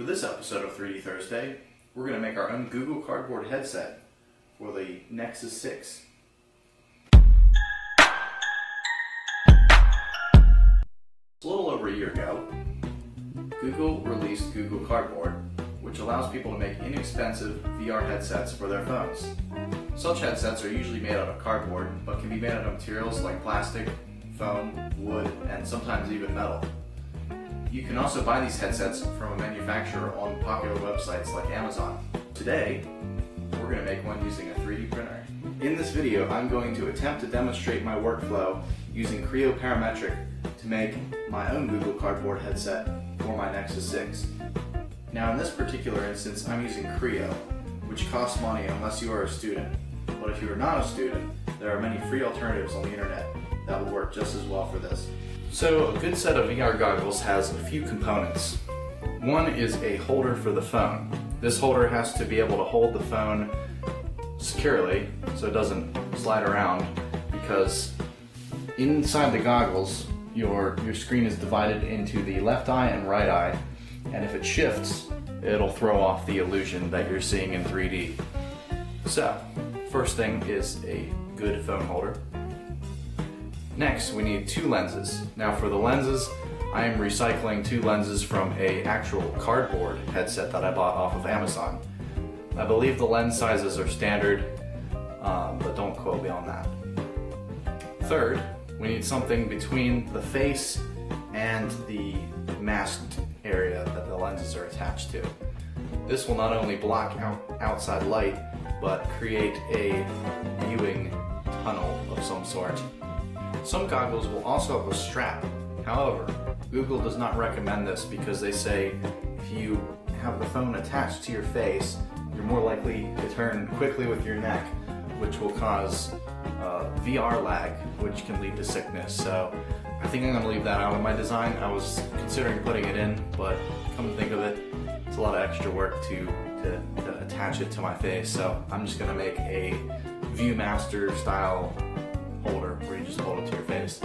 For this episode of 3D Thursday, we're going to make our own Google Cardboard headset for the Nexus 6. A little over a year ago, Google released Google Cardboard, which allows people to make inexpensive VR headsets for their phones. Such headsets are usually made out of cardboard, but can be made out of materials like plastic, foam, wood, and sometimes even metal. You can also buy these headsets from a manufacturer on popular websites like Amazon. Today, we're going to make one using a 3D printer. In this video, I'm going to attempt to demonstrate my workflow using Creo Parametric to make my own Google Cardboard headset for my Nexus 6. Now in this particular instance, I'm using Creo, which costs money unless you are a student. But if you are not a student, there are many free alternatives on the internet that will work just as well for this. So a good set of VR goggles has a few components. One is a holder for the phone. This holder has to be able to hold the phone securely so it doesn't slide around, because inside the goggles your screen is divided into the left eye and right eye, and if it shifts it'll throw off the illusion that you're seeing in 3D. So first thing is a good phone holder. Next, we need two lenses. Now for the lenses, I am recycling two lenses from an actual cardboard headset that I bought off of Amazon. I believe the lens sizes are standard, but don't quote me on that. Third, we need something between the face and the masked area that the lenses are attached to. This will not only block outside light, but create a viewing tunnel of some sort. Some goggles will also have a strap. However, Google does not recommend this because they say if you have the phone attached to your face, you're more likely to turn quickly with your neck, which will cause VR lag, which can lead to sickness. So I think I'm going to leave that out of my design. I was considering putting it in, but come to think of it, it's a lot of extra work to attach it to my face. So I'm just going to make a Viewmaster style holder where you just hold it to your face.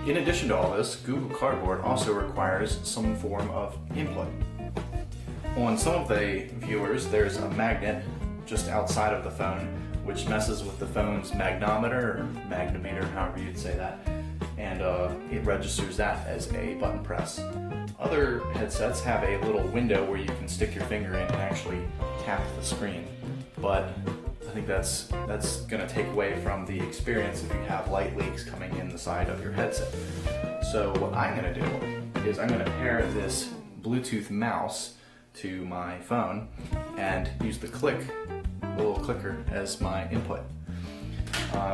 In addition to all this, Google Cardboard also requires some form of input. On some of the viewers, there's a magnet just outside of the phone which messes with the phone's magnometer or magnometer, however you'd say that, and it registers that as a button press. Other headsets have a little window where you can stick your finger in and actually tap the screen, but I think that's going to take away from the experience if you have light leaks coming in the side of your headset. So what I'm going to do is I'm going to pair this Bluetooth mouse to my phone and use the little clicker as my input.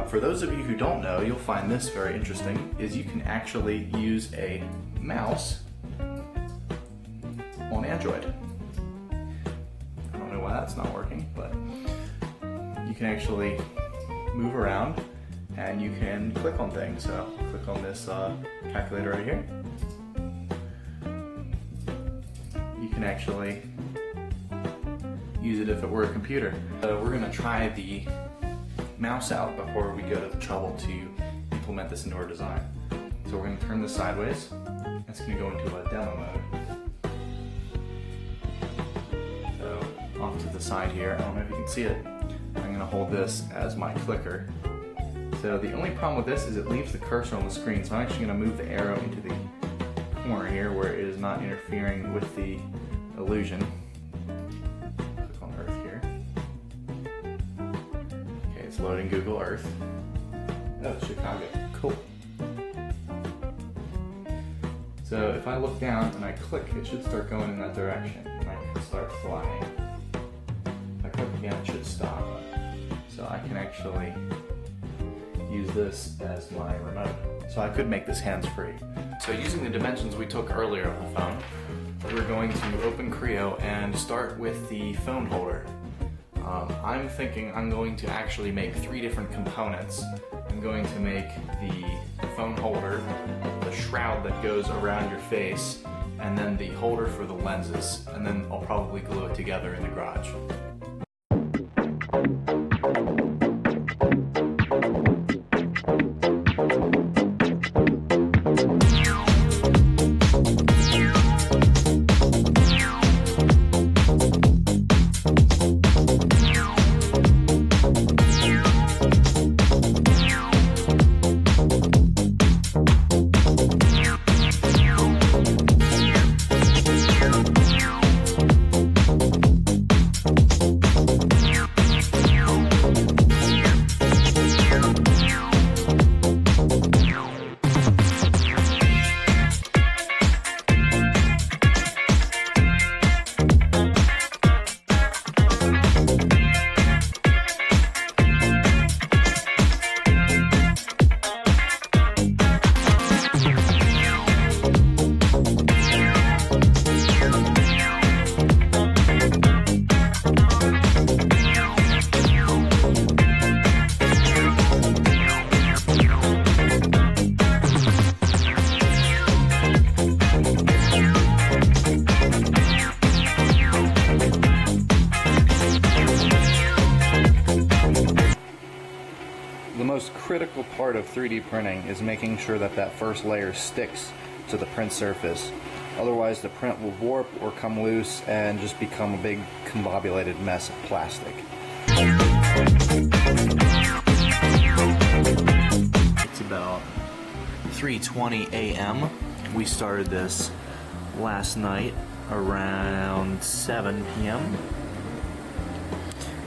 For those of you who don't know, you'll find this very interesting, is you can actually use a mouse on Android. I don't know why that's not working, but you can actually move around and you can click on things. So click on this calculator right here. You can actually use it if it were a computer. So we're going to try the mouse out before we go to the trouble to implement this into our design. So we're going to turn this sideways. It's going to go into a demo mode. So off to the side here, I don't know if you can see it. I'm going to hold this as my clicker. So the only problem with this is it leaves the cursor on the screen, so I'm actually going to move the arrow into the corner here where it is not interfering with the illusion. Click on Earth here. Okay, it's loading Google Earth. Oh, it's Chicago. Cool. So if I look down and I click, it should start going in that direction, and I can start flying. If I click again, it should stop. So I can actually use this as my remote. So I could make this hands-free. So using the dimensions we took earlier on the phone, we're going to open Creo and start with the phone holder. I'm thinking I'm going to actually make three different components. I'm going to make the phone holder, the shroud that goes around your face, and then the holder for the lenses, and then I'll probably glue it together in the garage. critical part of 3D printing is making sure that that first layer sticks to the print surface. Otherwise the print will warp or come loose and just become a big combobulated mess of plastic. It's about 3:20 a.m. We started this last night around 7 p.m.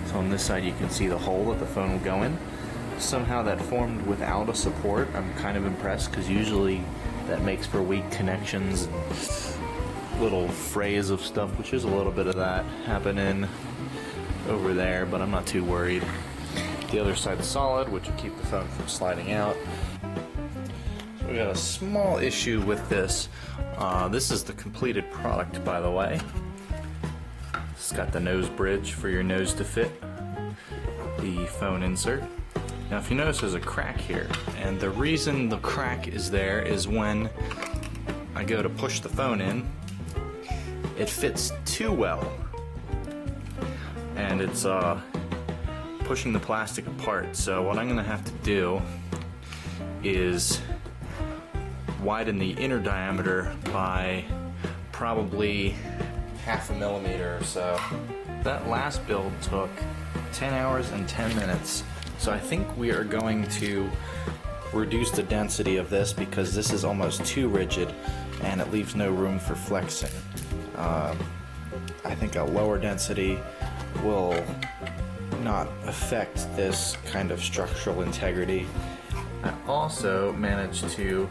So on this side you can see the hole that the phone will go in. Somehow that formed without a support. I'm kind of impressed because usually that makes for weak connections and little frays of stuff, which is a little bit of that happening over there, but I'm not too worried. The other side's solid, which will keep the phone from sliding out. So we got a small issue with this. This is the completed product, by the way. It's got the nose bridge for your nose to fit the phone insert. Now if you notice there's a crack here, and the reason the crack is there is when I go to push the phone in, it fits too well, and it's pushing the plastic apart. So what I'm gonna have to do is widen the inner diameter by probably 0.5 millimeter or so. That last build took 10 hours and 10 minutes. So I think we are going to reduce the density of this because this is almost too rigid and it leaves no room for flexing. I think a lower density will not affect this kind of structural integrity. I also managed to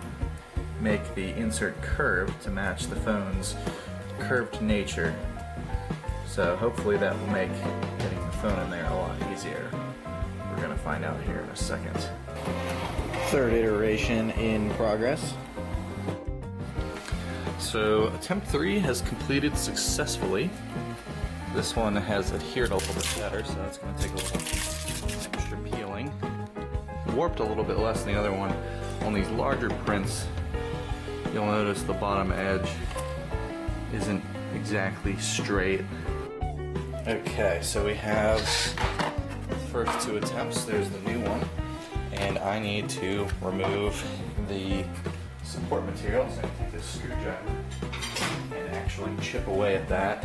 make the insert curved to match the phone's curved nature. So hopefully that will make getting the phone in there a lot easier. We're gonna find out here in a second. Third iteration in progress. So attempt 3 has completed successfully. This one has adhered a little bit better, so that's gonna take a little extra peeling. Warped a little bit less than the other one. On these larger prints, you'll notice the bottom edge isn't exactly straight. Okay, so we have first 2 attempts. There's the new one, and I need to remove the support material. So I'm going to take this screwdriver and actually chip away at that.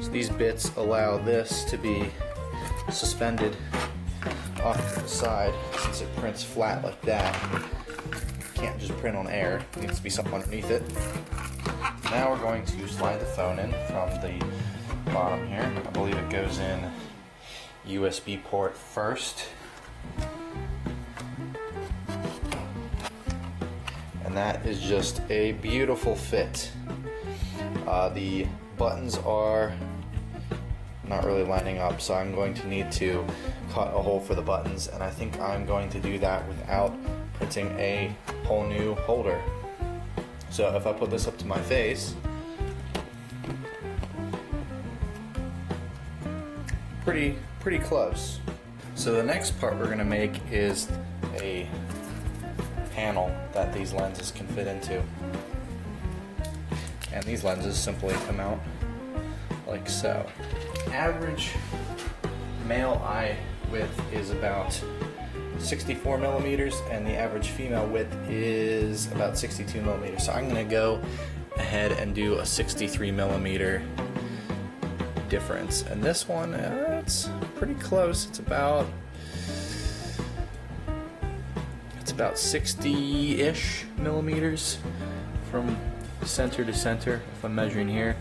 So these bits allow this to be suspended off to the side since it prints flat like that. Can't just print on air, it needs to be something underneath it. Now we're going to slide the phone in from the bottom here. I believe it goes in USB port first. And that is just a beautiful fit. The buttons are not really lining up, so I'm going to need to cut a hole for the buttons, and I think I'm going to do that without printing a whole new holder. So if I put this up to my face, pretty close. So the next part we're going to make is a panel that these lenses can fit into. And these lenses simply come out like so. Average male eye width is about 64 millimeters, and the average female width is about 62 millimeters. So I'm going to go ahead and do a 63 millimeter difference. And this one, it's pretty close. It's about 60-ish millimeters from center to center if I'm measuring here.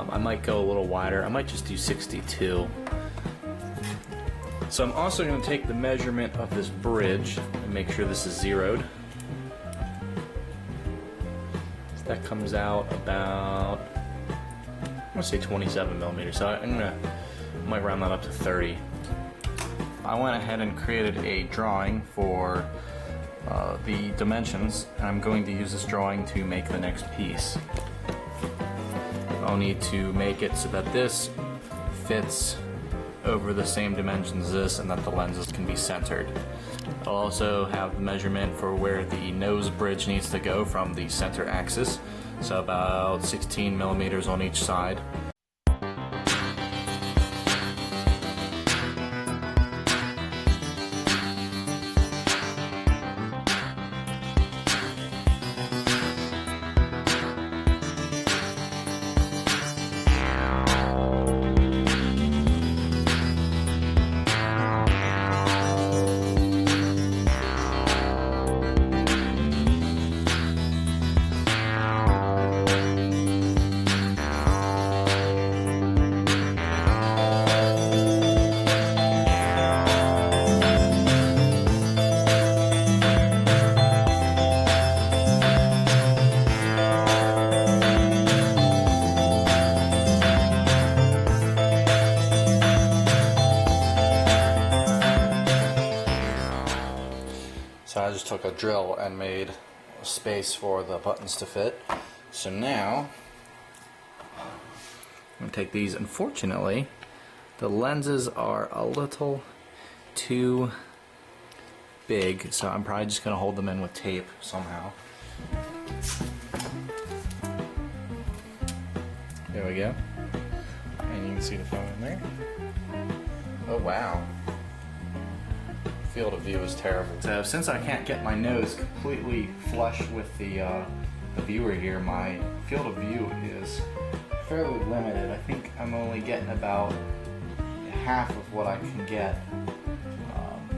I might go a little wider. I might just do 62. So I'm also going to take the measurement of this bridge and make sure this is zeroed. So that comes out about, I'm going to say 27 millimeters. So I might round that up to 30. I went ahead and created a drawing for the dimensions, and I'm going to use this drawing to make the next piece. I'll need to make it so that this fits over the same dimensions as this and that the lenses can be centered. It'll also have the measurement for where the nose bridge needs to go from the center axis, so about 16 millimeters on each side. So I just took a drill and made a space for the buttons to fit. So now, I'm going to take these. Unfortunately, the lenses are a little too big, so I'm probably just going to hold them in with tape somehow. There we go. And you can see the phone in there. Oh wow. Field of view is terrible. So since I can't get my nose completely flush with the viewer here, my field of view is fairly limited. I think I'm only getting about half of what I can get,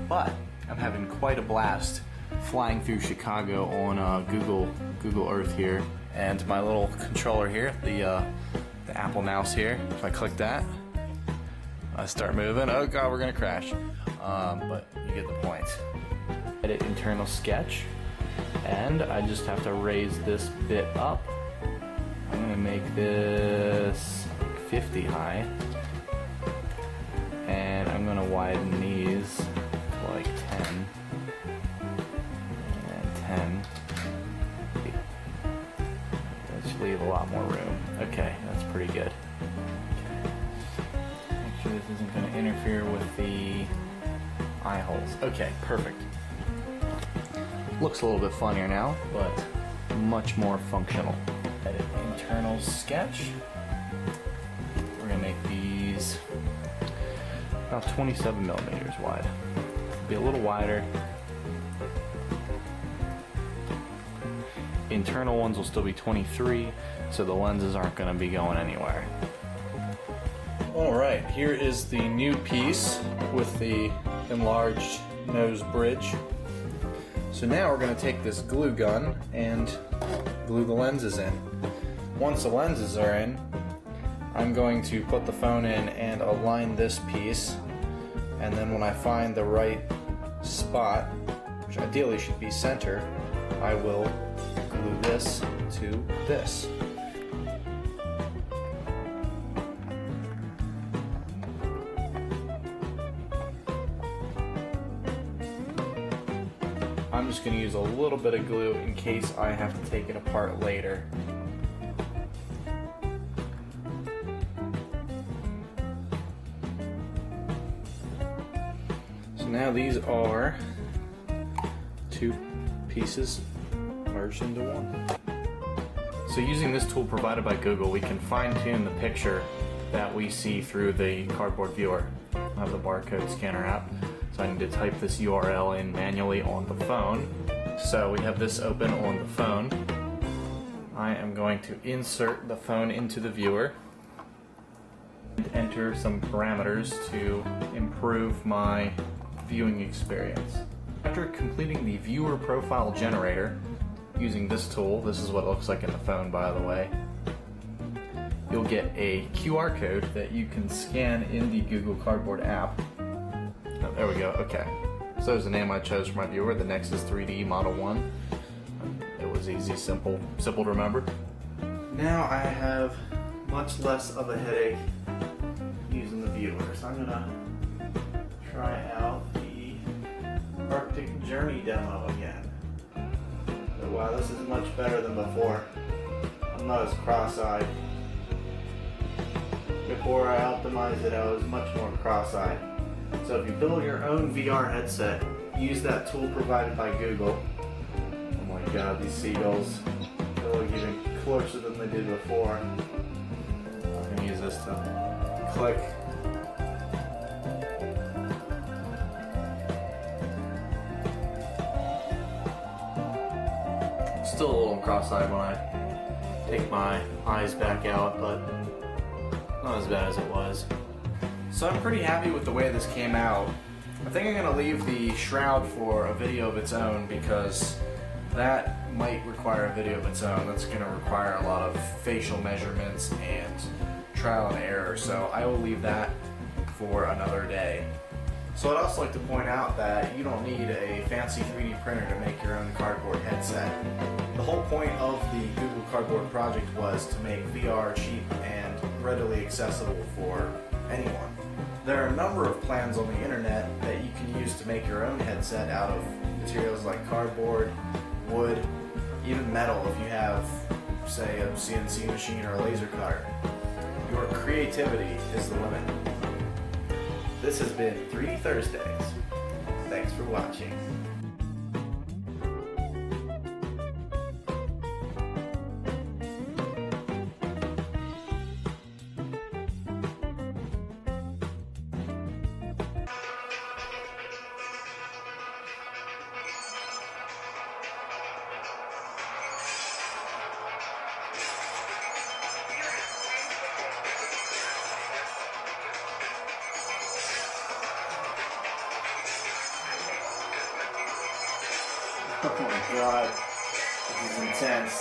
but I'm having quite a blast flying through Chicago on Google Earth here, and my little controller here, the Apple mouse here. If I click that, I start moving. Oh god, we're gonna crash. But you get the point. Edit internal sketch, and I just have to raise this bit up. I'm gonna make this 50 high, and I'm gonna widen these to like 10 and 10. That should leave a lot more room. Okay, that's pretty good. Make sure this isn't going to interfere with the eye holes. Okay, perfect. Looks a little bit funnier now, but much more functional. Edit internal sketch. We're going to make these about 27 millimeters wide. Be a little wider. Internal ones will still be 23, so the lenses aren't going to be going anywhere. Alright, here is the new piece with the enlarged nose bridge. So now we're going to take this glue gun and glue the lenses in. Once the lenses are in, I'm going to put the phone in and align this piece, and then when I find the right spot, which ideally should be center, I will glue this to this. I'm just going to use a little bit of glue in case I have to take it apart later. So now these are two pieces merged into one. So using this tool provided by Google, we can fine-tune the picture that we see through the cardboard viewer. I have the barcode scanner app. So I need to type this URL in manually on the phone. So we have this open on the phone. I am going to insert the phone into the viewer and enter some parameters to improve my viewing experience. After completing the viewer profile generator using this tool, this is what it looks like in the phone, by the way, you'll get a QR code that you can scan in the Google Cardboard app. Oh, there we go, okay. So there's the name I chose for my viewer, the Nexus 3D Model 1. It was easy, simple to remember. Now I have much less of a headache using the viewer, so I'm gonna try out the Arctic Journey demo again. Oh, wow, this is much better than before. I'm not as cross-eyed. Before I optimized it, I was much more cross-eyed. So if you build your own VR headset use that tool provided by Google. Oh my god, these seagulls, they look even closer than they did before. I'm going to use this to click. Still a little cross-eyed when I take my eyes back out, but not as bad as it was. So I'm pretty happy with the way this came out. I think I'm going to leave the shroud for a video of its own because that might require a video of its own. That's going to require a lot of facial measurements and trial and error, so I will leave that for another day. So I'd also like to point out that you don't need a fancy 3D printer to make your own cardboard headset. The whole point of the Google Cardboard project was to make VR cheap and readily accessible for anyone. There are a number of plans on the internet that you can use to make your own headset out of materials like cardboard, wood, even metal if you have, say, a CNC machine or a laser cutter. Your creativity is the limit. This has been 3D Thursdays. Thanks for watching. Oh my god, this is intense.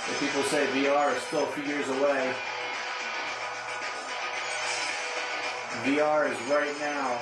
If people say VR is still a few years away, VR is right now.